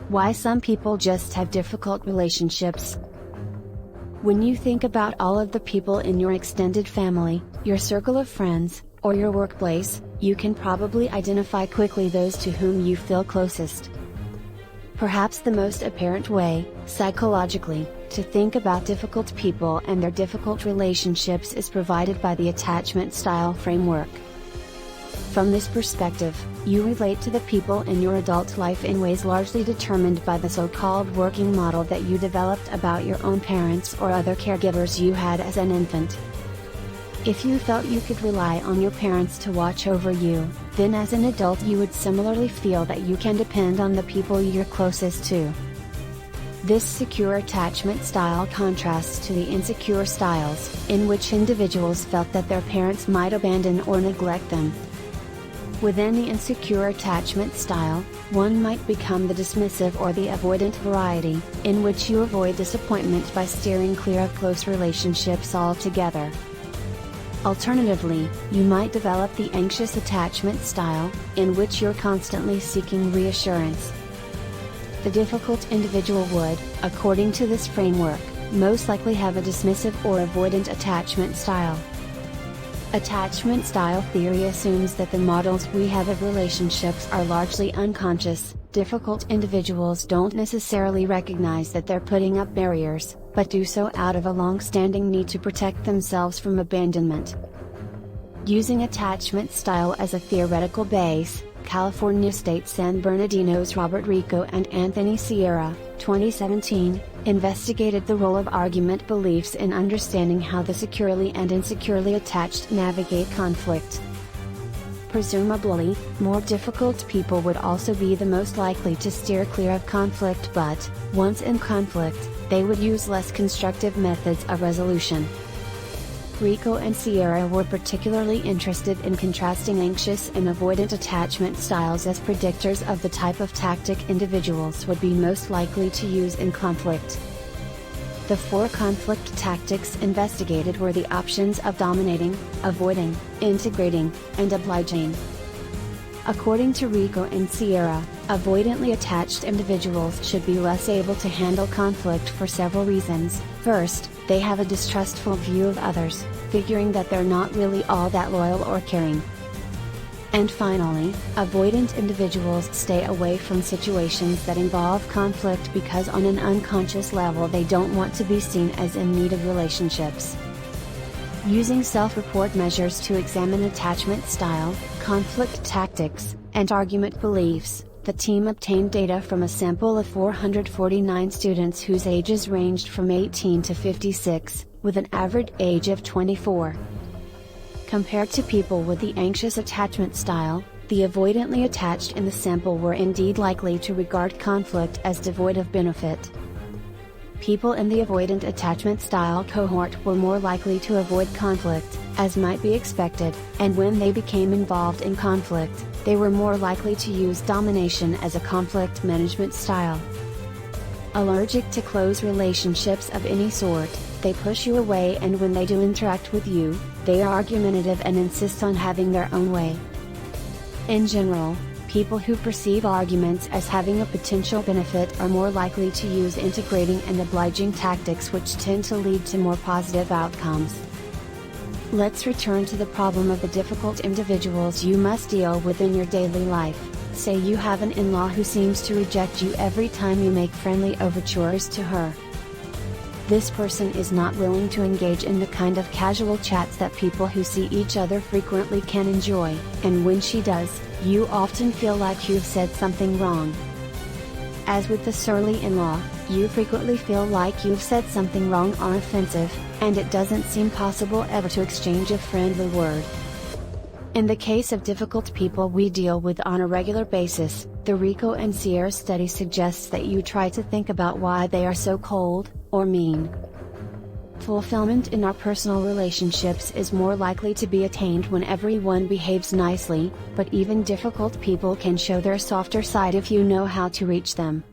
Why some people just have difficult relationships. When you think about all of the people in your extended family, your circle of friends, or your workplace, you can probably identify quickly those to whom you feel closest. Perhaps the most apparent way, psychologically, to think about difficult people and their difficult relationships is provided by the attachment style framework. From this perspective, you relate to the people in your adult life in ways largely determined by the so-called working model that you developed about your own parents or other caregivers you had as an infant. If you felt you could rely on your parents to watch over you, then as an adult you would similarly feel that you can depend on the people you're closest to. This secure attachment style contrasts to the insecure styles, in which individuals felt that their parents might abandon or neglect them. Within the insecure attachment style, one might become the dismissive or the avoidant variety, in which you avoid disappointment by steering clear of close relationships altogether. Alternatively, you might develop the anxious attachment style, in which you're constantly seeking reassurance. The difficult individual would, according to this framework, most likely have a dismissive or avoidant attachment style. Attachment style theory assumes that the models we have of relationships are largely unconscious. Difficult individuals don't necessarily recognize that they're putting up barriers, but do so out of a long-standing need to protect themselves from abandonment. Using attachment style as a theoretical base, California State San Bernardino's Robert Rico and Anthony Sierra, 2017, investigated the role of argument beliefs in understanding how the securely and insecurely attached navigate conflict. Presumably, more difficult people would also be the most likely to steer clear of conflict, but, once in conflict, they would use less constructive methods of resolution. Rico and Sierra were particularly interested in contrasting anxious and avoidant attachment styles as predictors of the type of tactic individuals would be most likely to use in conflict. The 4 conflict tactics investigated were the options of dominating, avoiding, integrating, and obliging. According to Rico and Sierra, avoidantly attached individuals should be less able to handle conflict for several reasons. First, they have a distrustful view of others, figuring that they're not really all that loyal or caring. And finally, avoidant individuals stay away from situations that involve conflict because on an unconscious level they don't want to be seen as in need of relationships. Using self-report measures to examine attachment style, conflict tactics, and argument beliefs, the team obtained data from a sample of 449 students whose ages ranged from 18 to 56, with an average age of 24. Compared to people with the anxious attachment style, the avoidantly attached in the sample were indeed likely to regard conflict as devoid of benefit. People in the avoidant attachment style cohort were more likely to avoid conflict, as might be expected, and when they became involved in conflict, they were more likely to use domination as a conflict management style. Allergic to close relationships of any sort, they push you away, and when they do interact with you, they are argumentative and insist on having their own way. In general, people who perceive arguments as having a potential benefit are more likely to use integrating and obliging tactics, which tend to lead to more positive outcomes. Let's return to the problem of the difficult individuals you must deal with in your daily life. Say you have an in-law who seems to reject you every time you make friendly overtures to her. This person is not willing to engage in the kind of casual chats that people who see each other frequently can enjoy, and when she does, you often feel like you've said something wrong. As with the surly in-law, you frequently feel like you've said something wrong or offensive, and it doesn't seem possible ever to exchange a friendly word. In the case of difficult people we deal with on a regular basis, the Rico and Sierra study suggests that you try to think about why they are so cold, or mean. Fulfillment in our personal relationships is more likely to be attained when everyone behaves nicely, but even difficult people can show their softer side if you know how to reach them.